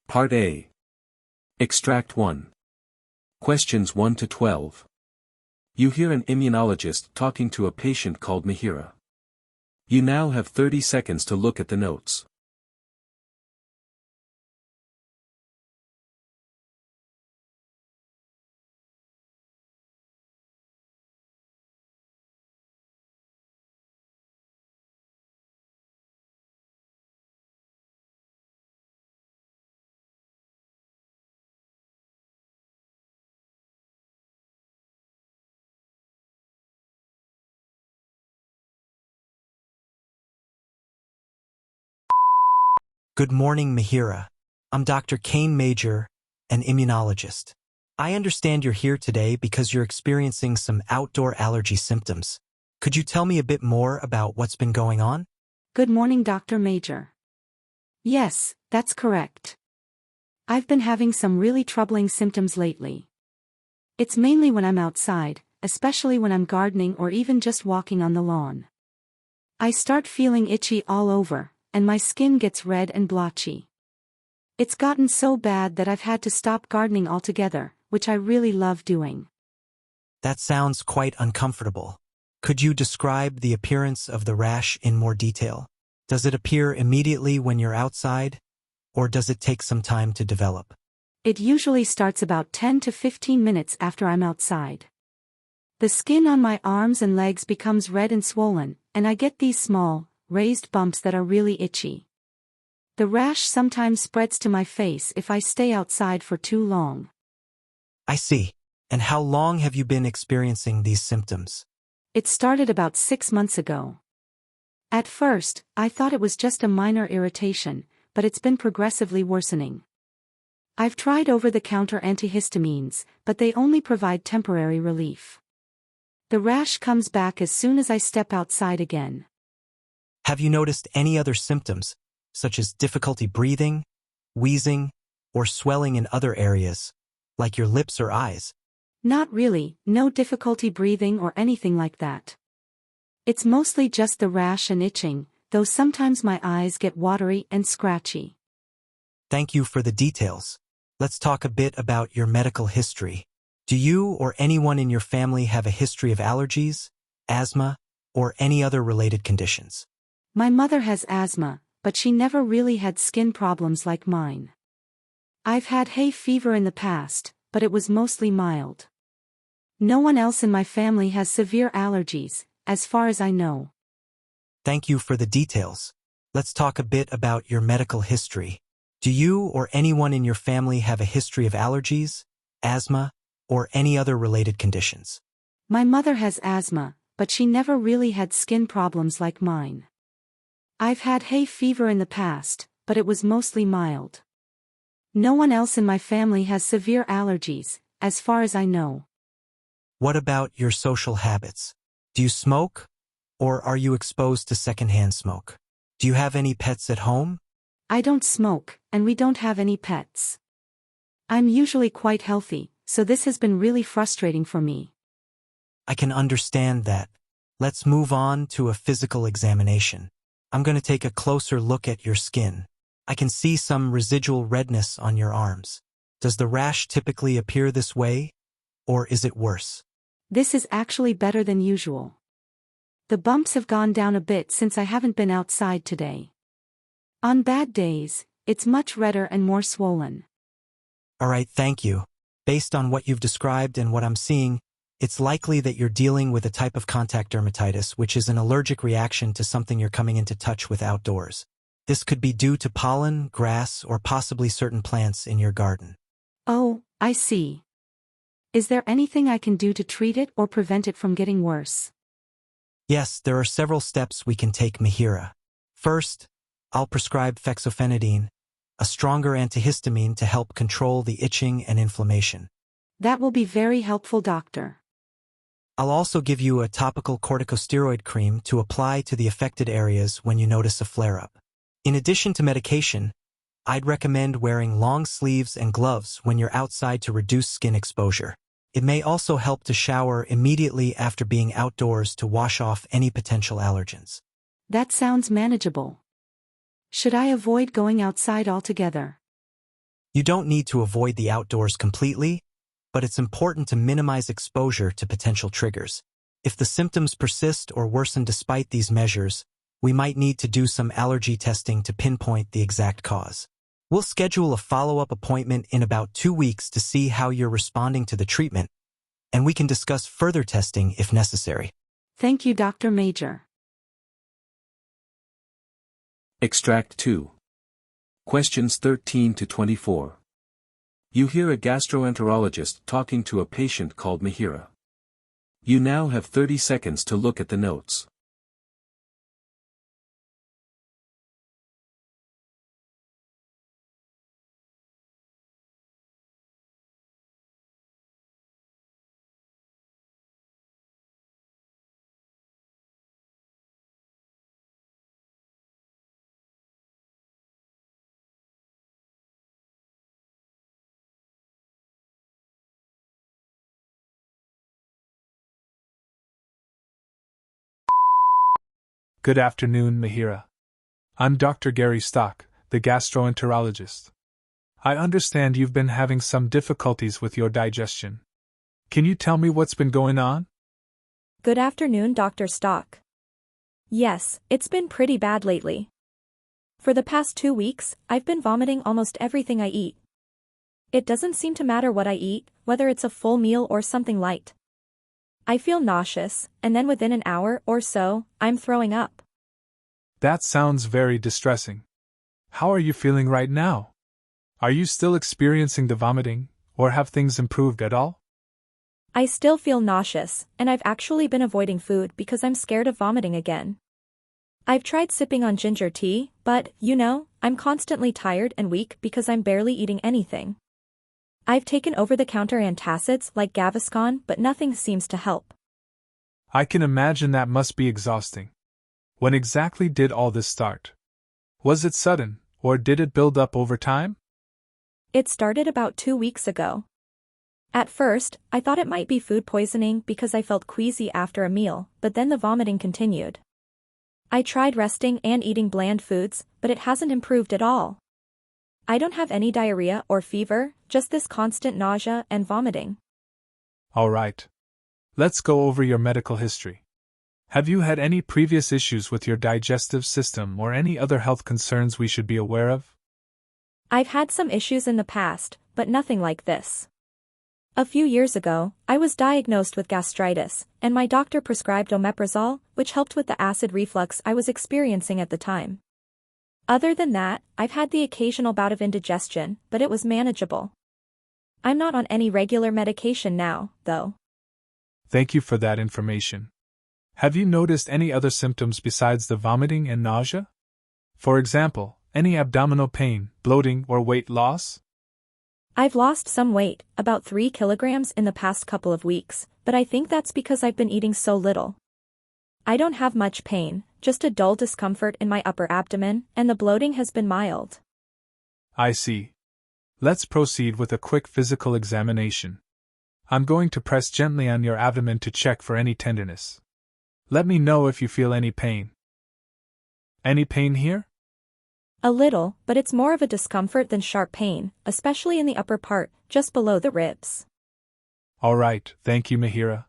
Part A. Extract 1. Questions 1 to 12. You hear an immunologist talking to a patient called Mihiraa. You now have 30 seconds to look at the notes. Good morning, Mihiraa. I'm Dr. Kane Major, an immunologist. I understand you're here today because you're experiencing some outdoor allergy symptoms. Could you tell me a bit more about what's been going on? Good morning, Dr. Major. Yes, that's correct. I've been having some really troubling symptoms lately. It's mainly when I'm outside, especially when I'm gardening or even just walking on the lawn. I start feeling itchy all over, and my skin gets red and blotchy. It's gotten so bad that I've had to stop gardening altogether, which I really love doing. That sounds quite uncomfortable. Could you describe the appearance of the rash in more detail? Does it appear immediately when you're outside, or does it take some time to develop? It usually starts about 10 to 15 minutes after I'm outside. The skin on my arms and legs becomes red and swollen, and I get these small, raised bumps that are really itchy. The rash sometimes spreads to my face if I stay outside for too long. I see. And how long have you been experiencing these symptoms? It started about 6 months ago. At first, I thought it was just a minor irritation, but it's been progressively worsening. I've tried over-the-counter antihistamines, but they only provide temporary relief. The rash comes back as soon as I step outside again. Have you noticed any other symptoms, such as difficulty breathing, wheezing, or swelling in other areas, like your lips or eyes? Not really, no difficulty breathing or anything like that. It's mostly just the rash and itching, though sometimes my eyes get watery and scratchy. Thank you for the details. Let's talk a bit about your medical history. Do you or anyone in your family have a history of allergies, asthma, or any other related conditions? My mother has asthma, but she never really had skin problems like mine. I've had hay fever in the past, but it was mostly mild. No one else in my family has severe allergies, as far as I know. Thank you for the details. Let's talk a bit about your medical history. Do you or anyone in your family have a history of allergies, asthma, or any other related conditions? My mother has asthma, but she never really had skin problems like mine. I've had hay fever in the past, but it was mostly mild. No one else in my family has severe allergies, as far as I know. What about your social habits? Do you smoke, or are you exposed to secondhand smoke? Do you have any pets at home? I don't smoke, and we don't have any pets. I'm usually quite healthy, so this has been really frustrating for me. I can understand that. Let's move on to a physical examination. I'm going to take a closer look at your skin. I can see some residual redness on your arms. Does the rash typically appear this way, or is it worse? This is actually better than usual. The bumps have gone down a bit since I haven't been outside today. On bad days, it's much redder and more swollen. All right, thank you. Based on what you've described and what I'm seeing, it's likely that you're dealing with a type of contact dermatitis, which is an allergic reaction to something you're coming into touch with outdoors. This could be due to pollen, grass, or possibly certain plants in your garden. Oh, I see. Is there anything I can do to treat it or prevent it from getting worse? Yes, there are several steps we can take, Mihiraa. First, I'll prescribe fexofenadine, a stronger antihistamine to help control the itching and inflammation. That will be very helpful, doctor. I'll also give you a topical corticosteroid cream to apply to the affected areas when you notice a flare-up. In addition to medication, I'd recommend wearing long sleeves and gloves when you're outside to reduce skin exposure. It may also help to shower immediately after being outdoors to wash off any potential allergens. That sounds manageable. Should I avoid going outside altogether? You don't need to avoid the outdoors completely, but it's important to minimize exposure to potential triggers. If the symptoms persist or worsen despite these measures, we might need to do some allergy testing to pinpoint the exact cause. We'll schedule a follow-up appointment in about 2 weeks to see how you're responding to the treatment, and we can discuss further testing if necessary. Thank you, Dr. Major. Extract 2. Questions 13 to 24. You hear a gastroenterologist talking to a patient called Mihiraa. You now have 30 seconds to look at the notes. Good afternoon, Mihiraa. I'm Dr. Gary Stock, the gastroenterologist. I understand you've been having some difficulties with your digestion. Can you tell me what's been going on? Good afternoon, Dr. Stock. Yes, it's been pretty bad lately. For the past 2 weeks, I've been vomiting almost everything I eat. It doesn't seem to matter what I eat, whether it's a full meal or something light. I feel nauseous, and then within an hour or so, I'm throwing up. That sounds very distressing. How are you feeling right now? Are you still experiencing the vomiting, or have things improved at all? I still feel nauseous, and I've actually been avoiding food because I'm scared of vomiting again. I've tried sipping on ginger tea, but, I'm constantly tired and weak because I'm barely eating anything. I've taken over-the-counter antacids like Gaviscon, but nothing seems to help. I can imagine that must be exhausting. When exactly did all this start? Was it sudden, or did it build up over time? It started about 2 weeks ago. At first, I thought it might be food poisoning because I felt queasy after a meal, but then the vomiting continued. I tried resting and eating bland foods, but it hasn't improved at all. I don't have any diarrhea or fever, just this constant nausea and vomiting. All right. Let's go over your medical history. Have you had any previous issues with your digestive system or any other health concerns we should be aware of? I've had some issues in the past, but nothing like this. A few years ago, I was diagnosed with gastritis, and my doctor prescribed omeprazole, which helped with the acid reflux I was experiencing at the time. Other than that, I've had the occasional bout of indigestion, but it was manageable. I'm not on any regular medication now, though. Thank you for that information. Have you noticed any other symptoms besides the vomiting and nausea? For example, any abdominal pain, bloating, or weight loss? I've lost some weight, about 3 kilograms in the past couple of weeks, but I think that's because I've been eating so little. I don't have much pain, just a dull discomfort in my upper abdomen, and the bloating has been mild. I see. Let's proceed with a quick physical examination. I'm going to press gently on your abdomen to check for any tenderness. Let me know if you feel any pain. Any pain here? A little, but it's more of a discomfort than sharp pain, especially in the upper part, just below the ribs. All right, thank you, Mihiraa.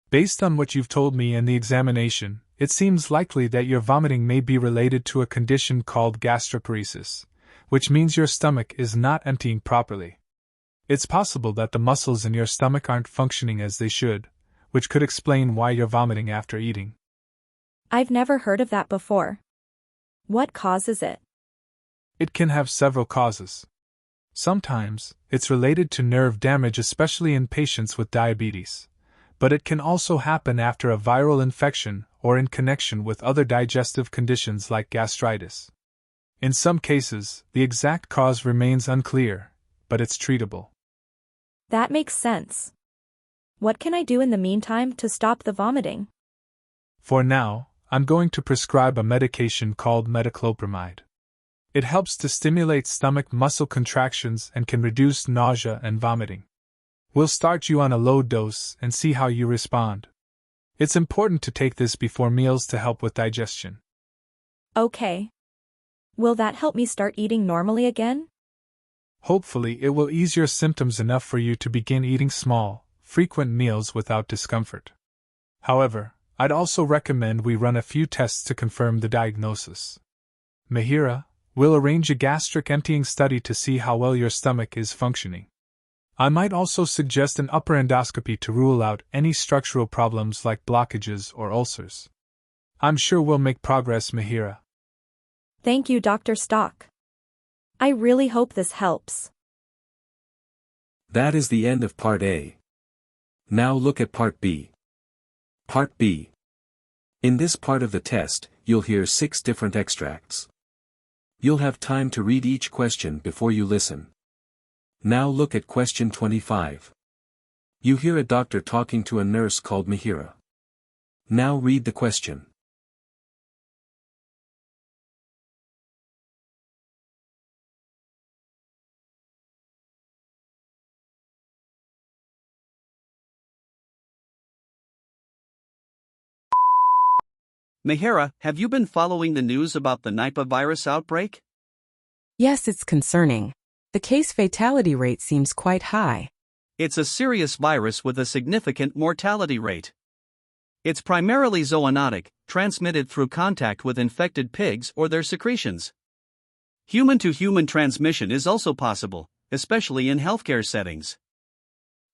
Based on what you've told me and the examination, it seems likely that your vomiting may be related to a condition called gastroparesis, which means your stomach is not emptying properly. It's possible that the muscles in your stomach aren't functioning as they should, which could explain why you're vomiting after eating. I've never heard of that before. What causes it? It can have several causes. Sometimes, it's related to nerve damage, especially in patients with diabetes. But it can also happen after a viral infection or in connection with other digestive conditions like gastritis. In some cases, the exact cause remains unclear, but it's treatable. That makes sense. What can I do in the meantime to stop the vomiting? For now, I'm going to prescribe a medication called metoclopramide. It helps to stimulate stomach muscle contractions and can reduce nausea and vomiting. We'll start you on a low dose and see how you respond. It's important to take this before meals to help with digestion. Okay. Will that help me start eating normally again? Hopefully, it will ease your symptoms enough for you to begin eating small, frequent meals without discomfort. However, I'd also recommend we run a few tests to confirm the diagnosis. Mihiraa, we'll arrange a gastric emptying study to see how well your stomach is functioning. I might also suggest an upper endoscopy to rule out any structural problems like blockages or ulcers. I'm sure we'll make progress, Mihiraa. Thank you, Dr. Stock. I really hope this helps. That is the end of Part A. Now look at Part B. Part B. In this part of the test, you'll hear 6 different extracts. You'll have time to read each question before you listen. Now look at question 25. You hear a doctor talking to a nurse called Mihiraa. Now read the question. Mihiraa, have you been following the news about the Nipah virus outbreak? Yes, it's concerning. The case fatality rate seems quite high. It's a serious virus with a significant mortality rate. It's primarily zoonotic, transmitted through contact with infected pigs or their secretions. Human-to-human transmission is also possible, especially in healthcare settings.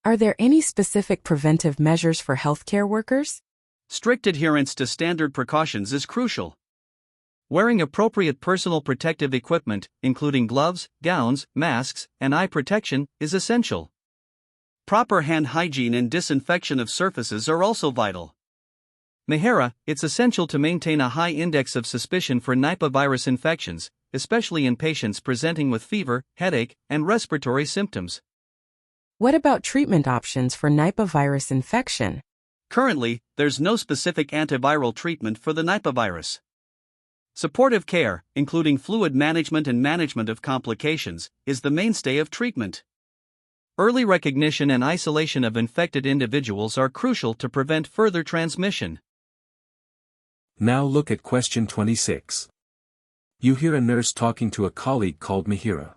Are there any specific preventive measures for healthcare workers? Strict adherence to standard precautions is crucial. Wearing appropriate personal protective equipment, including gloves, gowns, masks, and eye protection, is essential. Proper hand hygiene and disinfection of surfaces are also vital. Mihiraa, it's essential to maintain a high index of suspicion for Nipah virus infections, especially in patients presenting with fever, headache, and respiratory symptoms. What about treatment options for Nipah virus infection? Currently, there's no specific antiviral treatment for the Nipah virus. Supportive care, including fluid management and management of complications, is the mainstay of treatment. Early recognition and isolation of infected individuals are crucial to prevent further transmission. Now look at question 26. You hear a nurse talking to a colleague called Mihiraa.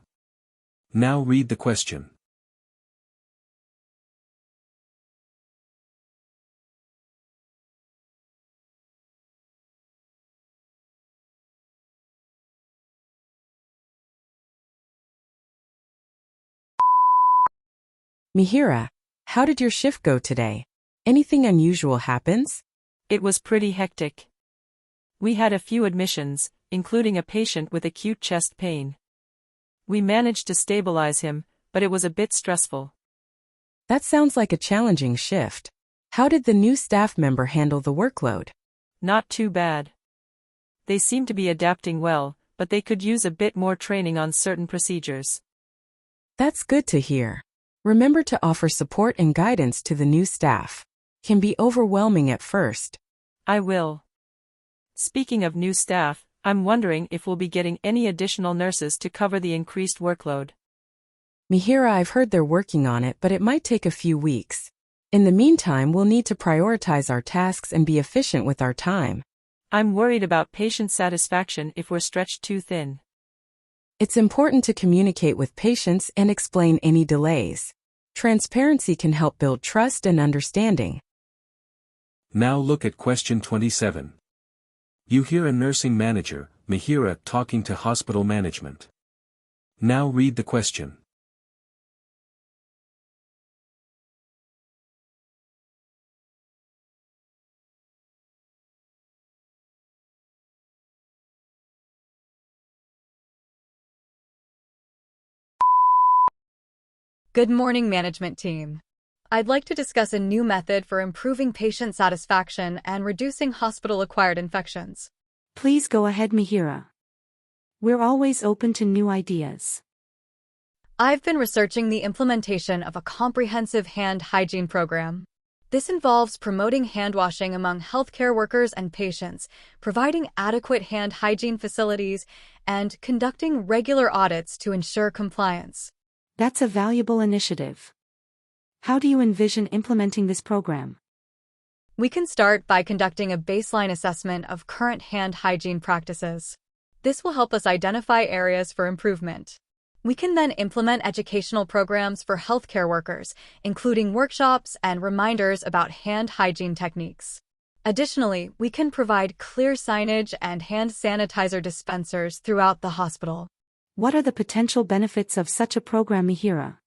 Now read the question. Mihiraa, how did your shift go today? Anything unusual happens? It was pretty hectic. We had a few admissions, including a patient with acute chest pain. We managed to stabilize him, but it was a bit stressful. That sounds like a challenging shift. How did the new staff member handle the workload? Not too bad. They seem to be adapting well, but they could use a bit more training on certain procedures. That's good to hear. Remember to offer support and guidance to the new staff. Can be overwhelming at first. I will. Speaking of new staff, I'm wondering if we'll be getting any additional nurses to cover the increased workload. Mihiraa, I've heard they're working on it, but it might take a few weeks. In the meantime, we'll need to prioritize our tasks and be efficient with our time. I'm worried about patient satisfaction if we're stretched too thin. It's important to communicate with patients and explain any delays. Transparency can help build trust and understanding. Now look at question 27. You hear a nursing manager, Mihiraa, talking to hospital management. Now read the question. Good morning, management team. I'd like to discuss a new method for improving patient satisfaction and reducing hospital-acquired infections. Please go ahead, Mihiraa. We're always open to new ideas. I've been researching the implementation of a comprehensive hand hygiene program. This involves promoting hand washing among healthcare workers and patients, providing adequate hand hygiene facilities, and conducting regular audits to ensure compliance. That's a valuable initiative. How do you envision implementing this program? We can start by conducting a baseline assessment of current hand hygiene practices. This will help us identify areas for improvement. We can then implement educational programs for healthcare workers, including workshops and reminders about hand hygiene techniques. Additionally, we can provide clear signage and hand sanitizer dispensers throughout the hospital. What are the potential benefits of such a program, Mihiraa?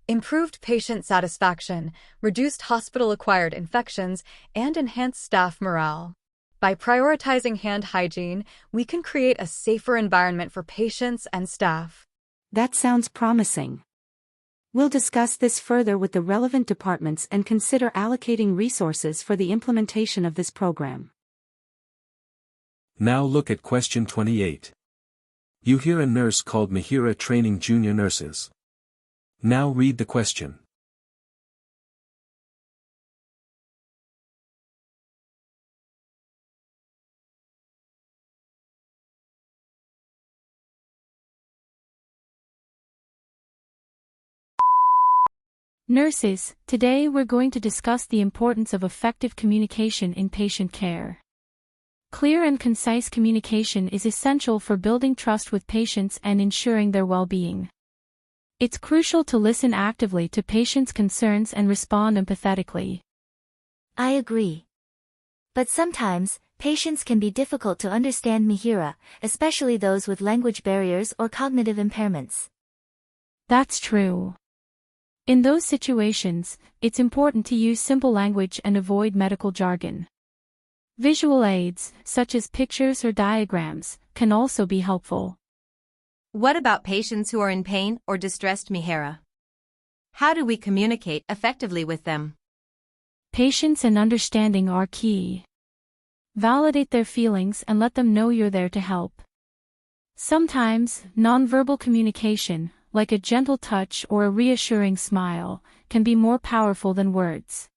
Improved patient satisfaction, reduced hospital-acquired infections, and enhanced staff morale. By prioritizing hand hygiene, we can create a safer environment for patients and staff. That sounds promising. We'll discuss this further with the relevant departments and consider allocating resources for the implementation of this program. Now look at question 28. You hear a nurse called Mihiraa training junior nurses. Now read the question. Nurses, today we're going to discuss the importance of effective communication in patient care. Clear and concise communication is essential for building trust with patients and ensuring their well-being. It's crucial to listen actively to patients' concerns and respond empathetically. I agree. But sometimes, patients can be difficult to understand, Mihiraa, especially those with language barriers or cognitive impairments. That's true. In those situations, it's important to use simple language and avoid medical jargon. Visual aids, such as pictures or diagrams, can also be helpful. What about patients who are in pain or distressed, Mihiraa? How do we communicate effectively with them? Patience and understanding are key. Validate their feelings and let them know you're there to help. Sometimes, nonverbal communication, like a gentle touch or a reassuring smile, can be more powerful than words.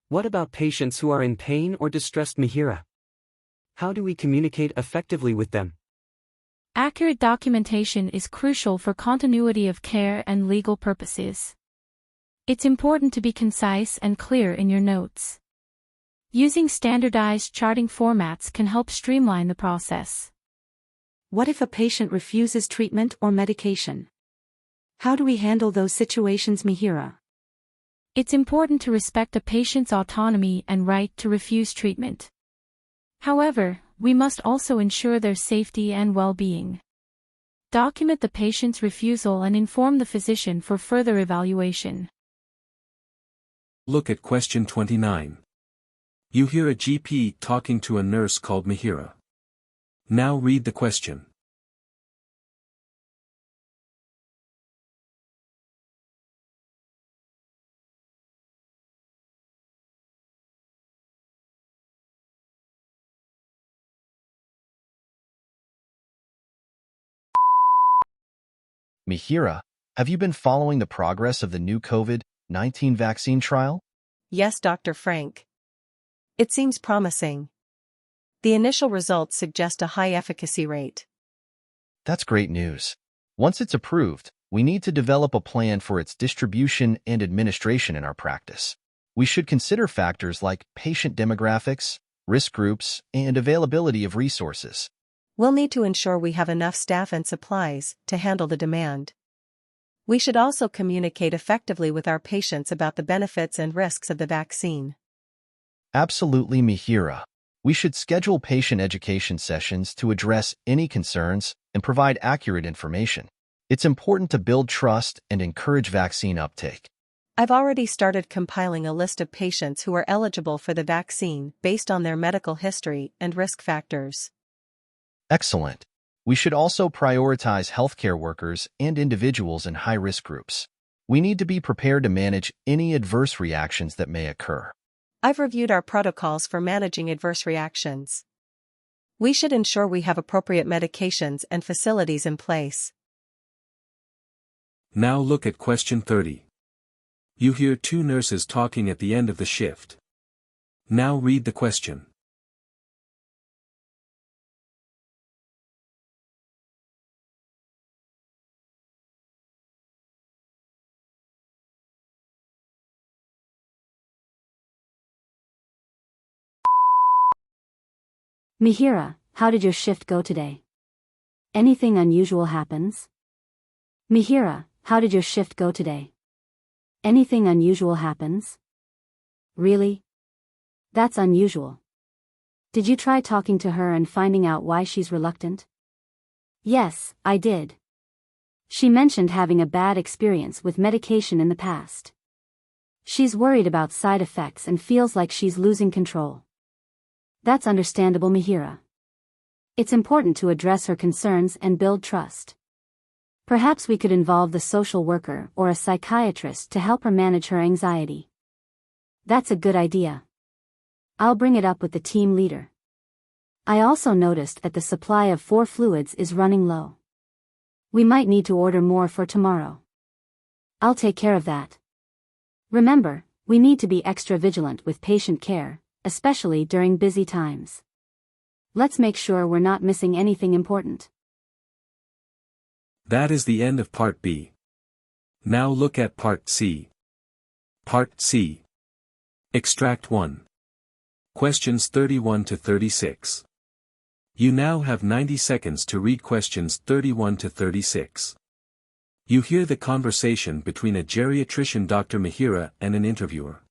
What about patients who are in pain or distressed, Mihiraa? How do we communicate effectively with them? Accurate documentation is crucial for continuity of care and legal purposes. It's important to be concise and clear in your notes. Using standardized charting formats can help streamline the process. What if a patient refuses treatment or medication? How do we handle those situations, Mihiraa? It's important to respect a patient's autonomy and right to refuse treatment. However, we must also ensure their safety and well-being. Document the patient's refusal and inform the physician for further evaluation. Look at question 29. You hear a GP talking to a nurse called Mihiraa. Now read the question. Mihiraa, have you been following the progress of the new COVID-19 vaccine trial? Yes, Dr. Frank. It seems promising. The initial results suggest a high efficacy rate. That's great news. Once it's approved, we need to develop a plan for its distribution and administration in our practice. We should consider factors like patient demographics, risk groups, and availability of resources. We'll need to ensure we have enough staff and supplies to handle the demand. We should also communicate effectively with our patients about the benefits and risks of the vaccine. Absolutely, Mihiraa. We should schedule patient education sessions to address any concerns and provide accurate information. It's important to build trust and encourage vaccine uptake. I've already started compiling a list of patients who are eligible for the vaccine based on their medical history and risk factors. Excellent. We should also prioritize healthcare workers and individuals in high-risk groups. We need to be prepared to manage any adverse reactions that may occur. I've reviewed our protocols for managing adverse reactions. We should ensure we have appropriate medications and facilities in place. Now look at question 30. You hear two nurses talking at the end of the shift. Now read the question. Mihiraa, how did your shift go today? Anything unusual happens? Mihiraa, how did your shift go today? Anything unusual happens? Really? That's unusual. Did you try talking to her and finding out why she's reluctant? Yes, I did. She mentioned having a bad experience with medication in the past. She's worried about side effects and feels like she's losing control. That's understandable, Mihiraa. It's important to address her concerns and build trust. Perhaps we could involve the social worker or a psychiatrist to help her manage her anxiety. That's a good idea. I'll bring it up with the team leader. I also noticed that the supply of 4 fluids is running low. We might need to order more for tomorrow. I'll take care of that. Remember, we need to be extra vigilant with patient care, especially during busy times. Let's make sure we're not missing anything important. That is the end of Part B. Now look at Part C. Part C. Extract 1. Questions 31 to 36. You now have 90 seconds to read questions 31 to 36. You hear the conversation between a geriatrician Dr. Mihiraa and an interviewer.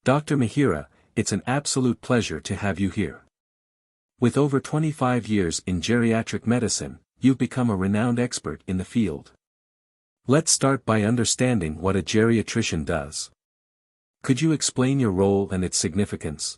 Dr. Mihiraa, it's an absolute pleasure to have you here. With over 25 years in geriatric medicine, you've become a renowned expert in the field. Let's start by understanding what a geriatrician does. Could you explain your role and its significance?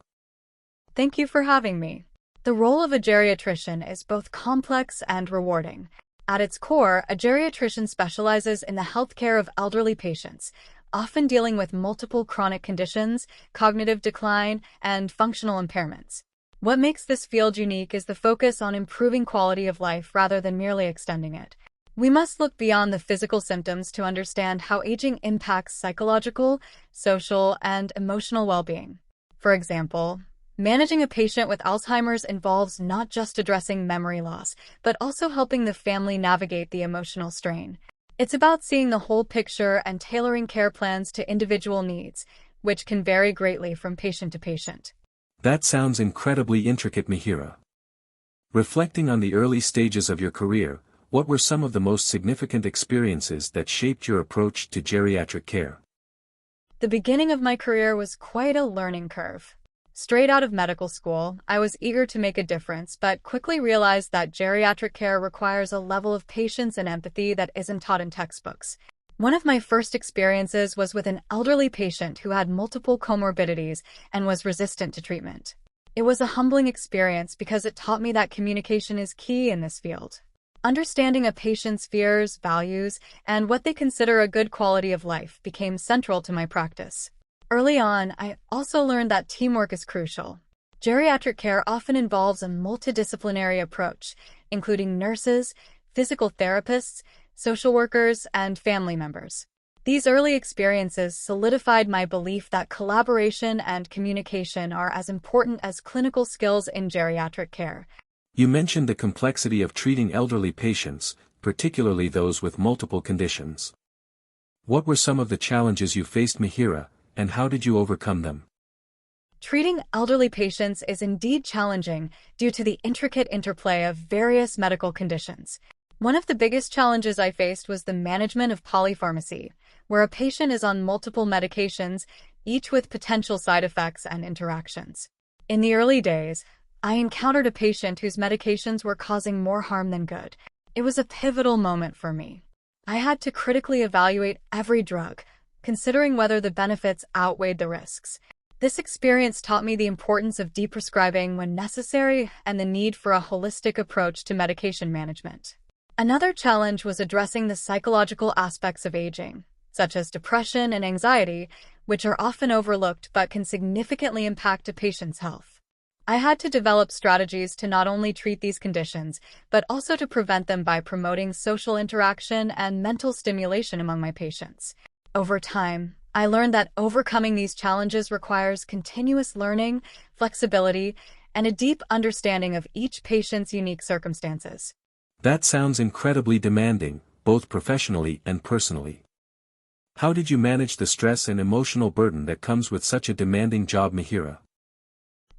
Thank you for having me. The role of a geriatrician is both complex and rewarding. At its core, a geriatrician specializes in the healthcare of elderly patients, often dealing with multiple chronic conditions, cognitive decline, and functional impairments. What makes this field unique is the focus on improving quality of life rather than merely extending it. We must look beyond the physical symptoms to understand how aging impacts psychological, social, and emotional well-being. For example, managing a patient with Alzheimer's involves not just addressing memory loss, but also helping the family navigate the emotional strain. It's about seeing the whole picture and tailoring care plans to individual needs, which can vary greatly from patient to patient. That sounds incredibly intricate, Mihiraa. Reflecting on the early stages of your career, what were some of the most significant experiences that shaped your approach to geriatric care? The beginning of my career was quite a learning curve. Straight out of medical school, I was eager to make a difference, but quickly realized that geriatric care requires a level of patience and empathy that isn't taught in textbooks. One of my first experiences was with an elderly patient who had multiple comorbidities and was resistant to treatment. It was a humbling experience because it taught me that communication is key in this field. Understanding a patient's fears, values, and what they consider a good quality of life became central to my practice. Early on, I also learned that teamwork is crucial. Geriatric care often involves a multidisciplinary approach, including nurses, physical therapists, social workers, and family members. These early experiences solidified my belief that collaboration and communication are as important as clinical skills in geriatric care. You mentioned the complexity of treating elderly patients. particularly those with multiple conditions. What were some of the challenges you faced, Mihiraa, and how did you overcome them? Treating elderly patients is indeed challenging due to the intricate interplay of various medical conditions. One of the biggest challenges I faced was the management of polypharmacy, where a patient is on multiple medications, each with potential side effects and interactions. In the early days, I encountered a patient whose medications were causing more harm than good. It was a pivotal moment for me. I had to critically evaluate every drug, considering whether the benefits outweighed the risks. This experience taught me the importance of deprescribing when necessary and the need for a holistic approach to medication management. Another challenge was addressing the psychological aspects of aging, such as depression and anxiety, which are often overlooked but can significantly impact a patient's health. I had to develop strategies to not only treat these conditions, but also to prevent them by promoting social interaction and mental stimulation among my patients. Over time, I learned that overcoming these challenges requires continuous learning, flexibility, and a deep understanding of each patient's unique circumstances. That sounds incredibly demanding, both professionally and personally. How did you manage the stress and emotional burden that comes with such a demanding job, Mihiraa?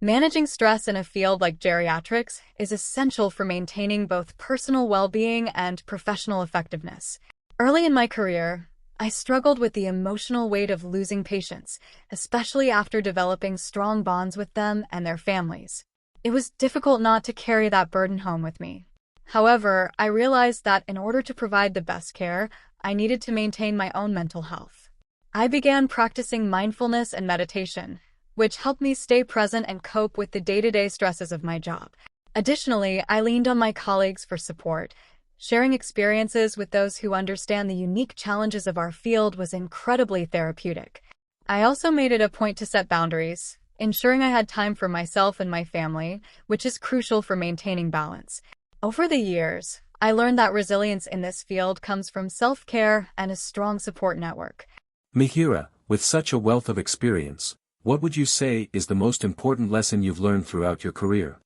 Managing stress in a field like geriatrics is essential for maintaining both personal well-being and professional effectiveness. Early in my career, I struggled with the emotional weight of losing patients, especially after developing strong bonds with them and their families. It was difficult not to carry that burden home with me. However, I realized that in order to provide the best care, I needed to maintain my own mental health. I began practicing mindfulness and meditation, which helped me stay present and cope with the day-to-day stresses of my job. Additionally, I leaned on my colleagues for support. Sharing experiences with those who understand the unique challenges of our field was incredibly therapeutic. I also made it a point to set boundaries, ensuring I had time for myself and my family, which is crucial for maintaining balance. Over the years, I learned that resilience in this field comes from self-care and a strong support network. Mihiraa, with such a wealth of experience, what would you say is the most important lesson you've learned throughout your career?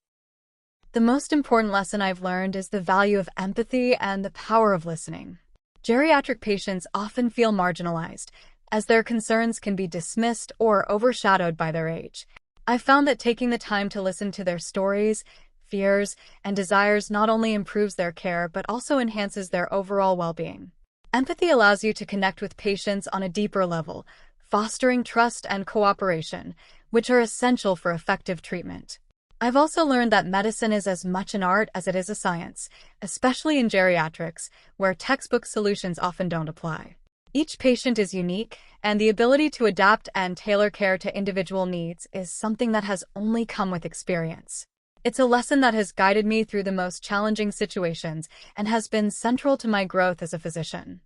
The most important lesson I've learned is the value of empathy and the power of listening. Geriatric patients often feel marginalized, as their concerns can be dismissed or overshadowed by their age. I've found that taking the time to listen to their stories, fears, and desires not only improves their care but also enhances their overall well-being. Empathy allows you to connect with patients on a deeper level, fostering trust and cooperation, which are essential for effective treatment. I've also learned that medicine is as much an art as it is a science, especially in geriatrics, where textbook solutions often don't apply. Each patient is unique, and the ability to adapt and tailor care to individual needs is something that has only come with experience. It's a lesson that has guided me through the most challenging situations and has been central to my growth as a physician.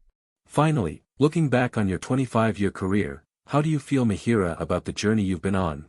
Finally, looking back on your 25-year career, how do you feel, Mihiraa, about the journey you've been on?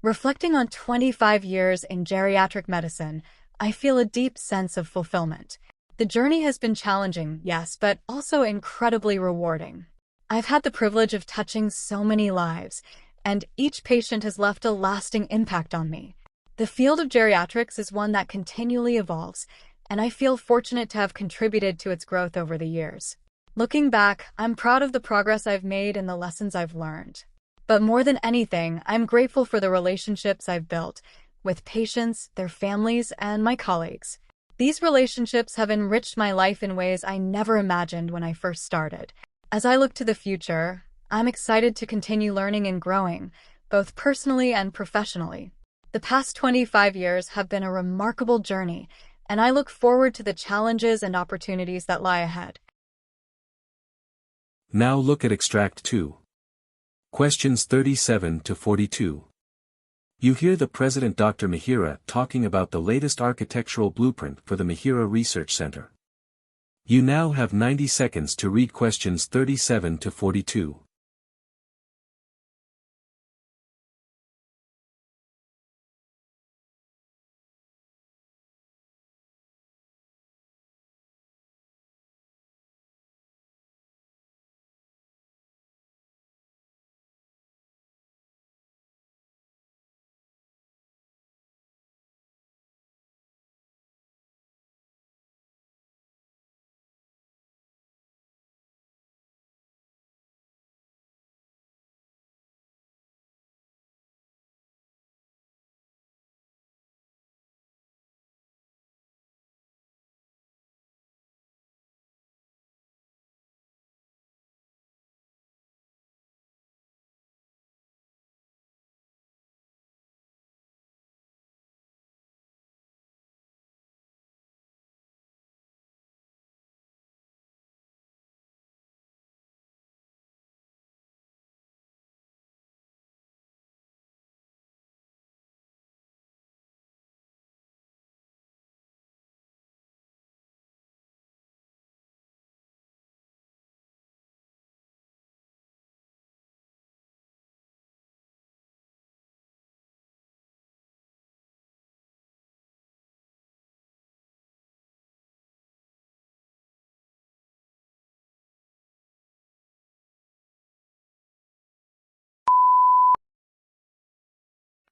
Reflecting on 25 years in geriatric medicine, I feel a deep sense of fulfillment. The journey has been challenging, yes, but also incredibly rewarding. I've had the privilege of touching so many lives, and each patient has left a lasting impact on me. The field of geriatrics is one that continually evolves, and I feel fortunate to have contributed to its growth over the years. Looking back, I'm proud of the progress I've made and the lessons I've learned. But more than anything, I'm grateful for the relationships I've built with patients, their families, and my colleagues. These relationships have enriched my life in ways I never imagined when I first started. As I look to the future, I'm excited to continue learning and growing, both personally and professionally. The past 25 years have been a remarkable journey, and I look forward to the challenges and opportunities that lie ahead. Now look at Extract 2. Questions 37 to 42. You hear the President Dr. Mihiraa talking about the latest architectural blueprint for the Mihiraa Research Center. You now have 90 seconds to read questions 37 to 42.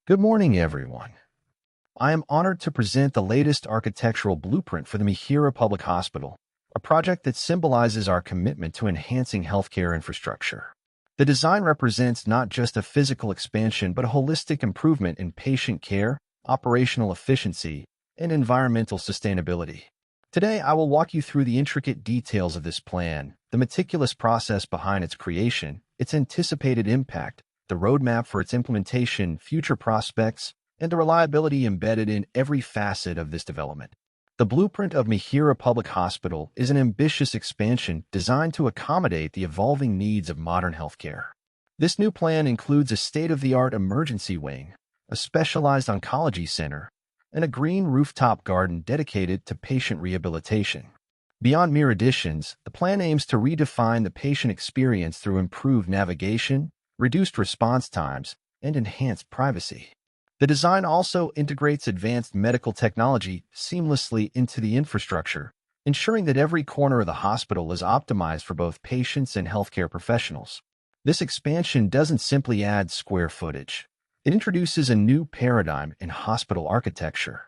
Good morning, everyone. I am honored to present the latest architectural blueprint for the Mihiraa Public Hospital, a project that symbolizes our commitment to enhancing healthcare infrastructure. The design represents not just a physical expansion but a holistic improvement in patient care, operational efficiency, and environmental sustainability. Today, I will walk you through the intricate details of this plan, the meticulous process behind its creation, its anticipated impact, the roadmap for its implementation, future prospects, and the reliability embedded in every facet of this development. The blueprint of Mihiraa Public Hospital is an ambitious expansion designed to accommodate the evolving needs of modern healthcare. This new plan includes a state-of-the-art emergency wing, a specialized oncology center, and a green rooftop garden dedicated to patient rehabilitation. Beyond mere additions, the plan aims to redefine the patient experience through improved navigation, reduced response times, and enhanced privacy. The design also integrates advanced medical technology seamlessly into the infrastructure, ensuring that every corner of the hospital is optimized for both patients and healthcare professionals. This expansion doesn't simply add square footage. It introduces a new paradigm in hospital architecture.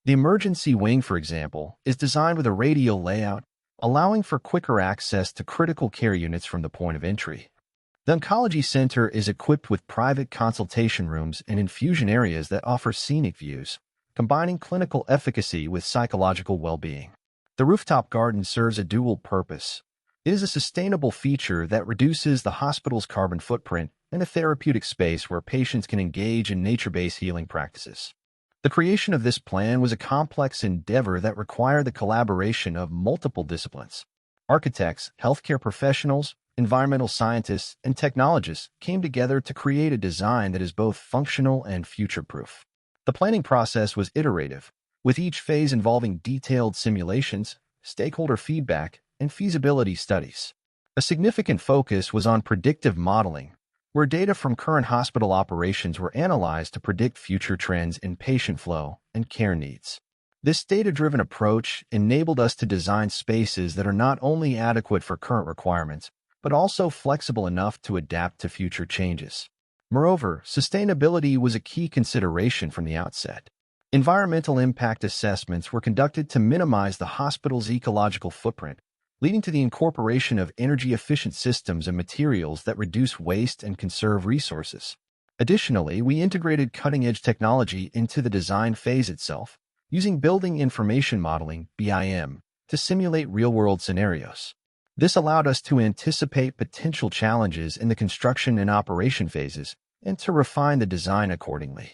The emergency wing, for example, is designed with a radial layout, allowing for quicker access to critical care units from the point of entry. The Oncology Center is equipped with private consultation rooms and infusion areas that offer scenic views, combining clinical efficacy with psychological well-being. The rooftop garden serves a dual purpose. It is a sustainable feature that reduces the hospital's carbon footprint and a therapeutic space where patients can engage in nature-based healing practices. The creation of this plan was a complex endeavor that required the collaboration of multiple disciplines. Architects, healthcare professionals, environmental scientists, and technologists came together to create a design that is both functional and future-proof. The planning process was iterative, with each phase involving detailed simulations, stakeholder feedback, and feasibility studies. A significant focus was on predictive modeling, where data from current hospital operations were analyzed to predict future trends in patient flow and care needs. This data-driven approach enabled us to design spaces that are not only adequate for current requirements, but also flexible enough to adapt to future changes. Moreover, sustainability was a key consideration from the outset. Environmental impact assessments were conducted to minimize the hospital's ecological footprint, leading to the incorporation of energy-efficient systems and materials that reduce waste and conserve resources. Additionally, we integrated cutting-edge technology into the design phase itself, using building information modeling (BIM) to simulate real-world scenarios. This allowed us to anticipate potential challenges in the construction and operation phases and to refine the design accordingly.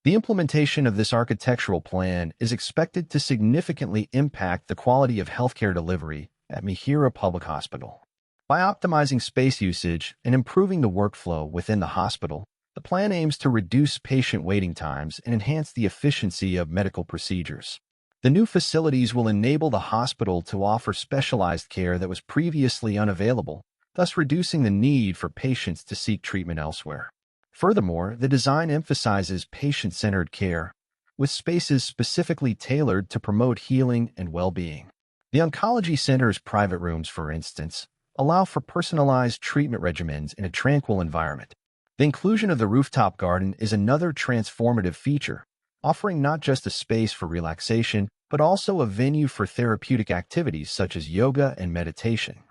The implementation of this architectural plan is expected to significantly impact the quality of healthcare delivery at Mihiraa Public Hospital. By optimizing space usage and improving the workflow within the hospital, the plan aims to reduce patient waiting times and enhance the efficiency of medical procedures. The new facilities will enable the hospital to offer specialized care that was previously unavailable, thus reducing the need for patients to seek treatment elsewhere. Furthermore, the design emphasizes patient-centered care, with spaces specifically tailored to promote healing and well-being. The Oncology Center's private rooms, for instance, allow for personalized treatment regimens in a tranquil environment. The inclusion of the rooftop garden is another transformative feature, offering not just a space for relaxation, but also a venue for therapeutic activities such as yoga and meditation.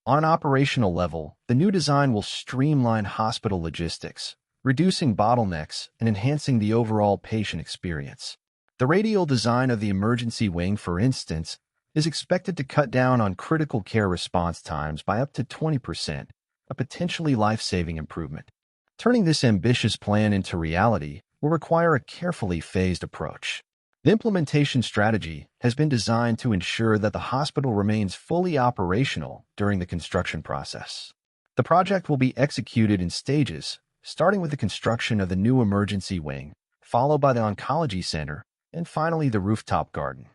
On an operational level, the new design will streamline hospital logistics, reducing bottlenecks and enhancing the overall patient experience. The radial design of the emergency wing, for instance, is expected to cut down on critical care response times by up to 20%, a potentially life-saving improvement. Turning this ambitious plan into reality will require a carefully phased approach. The implementation strategy has been designed to ensure that the hospital remains fully operational during the construction process. The project will be executed in stages, starting with the construction of the new emergency wing, followed by the oncology center, and finally the rooftop garden.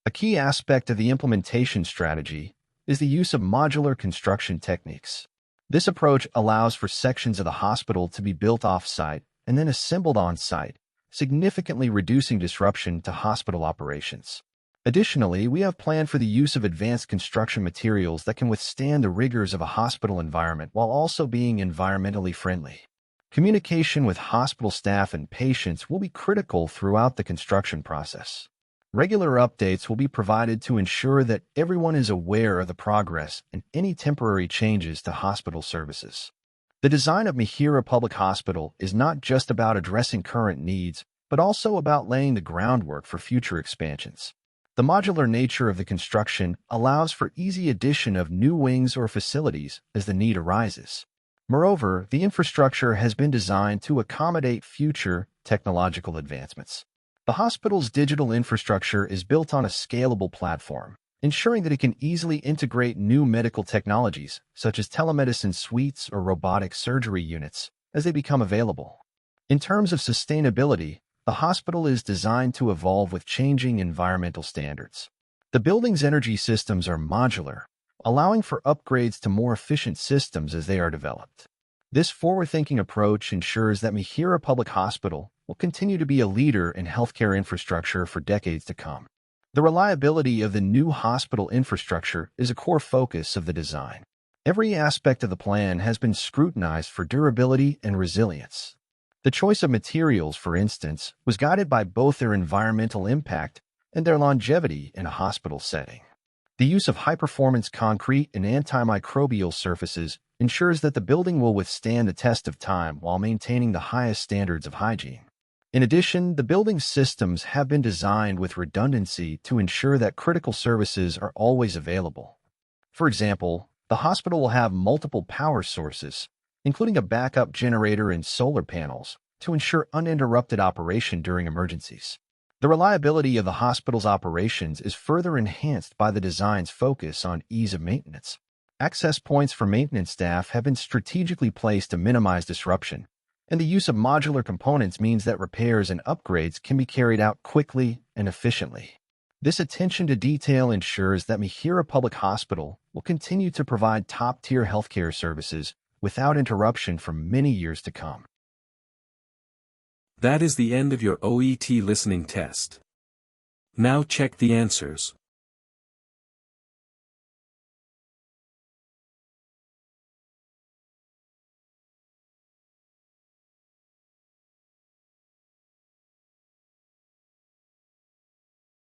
A key aspect of the implementation strategy is the use of modular construction techniques. This approach allows for sections of the hospital to be built off-site and then assembled on-site, significantly reducing disruption to hospital operations. Additionally, we have planned for the use of advanced construction materials that can withstand the rigors of a hospital environment while also being environmentally friendly. Communication with hospital staff and patients will be critical throughout the construction process. Regular updates will be provided to ensure that everyone is aware of the progress and any temporary changes to hospital services. The design of Mihiraa Public Hospital is not just about addressing current needs, but also about laying the groundwork for future expansions. The modular nature of the construction allows for easy addition of new wings or facilities as the need arises. Moreover, the infrastructure has been designed to accommodate future technological advancements. The hospital's digital infrastructure is built on a scalable platform, ensuring that it can easily integrate new medical technologies, such as telemedicine suites or robotic surgery units, as they become available. In terms of sustainability, the hospital is designed to evolve with changing environmental standards. The building's energy systems are modular, allowing for upgrades to more efficient systems as they are developed. This forward-thinking approach ensures that Mihiraa Public Hospital will continue to be a leader in healthcare infrastructure for decades to come. The reliability of the new hospital infrastructure is a core focus of the design. Every aspect of the plan has been scrutinized for durability and resilience. The choice of materials, for instance, was guided by both their environmental impact and their longevity in a hospital setting. The use of high-performance concrete and antimicrobial surfaces ensures that the building will withstand the test of time while maintaining the highest standards of hygiene. In addition, the building's systems have been designed with redundancy to ensure that critical services are always available. For example, the hospital will have multiple power sources, including a backup generator and solar panels, to ensure uninterrupted operation during emergencies. The reliability of the hospital's operations is further enhanced by the design's focus on ease of maintenance. Access points for maintenance staff have been strategically placed to minimize disruption, and the use of modular components means that repairs and upgrades can be carried out quickly and efficiently. This attention to detail ensures that Mihiraa Public Hospital will continue to provide top-tier healthcare services without interruption for many years to come. That is the end of your OET listening test. Now check the answers.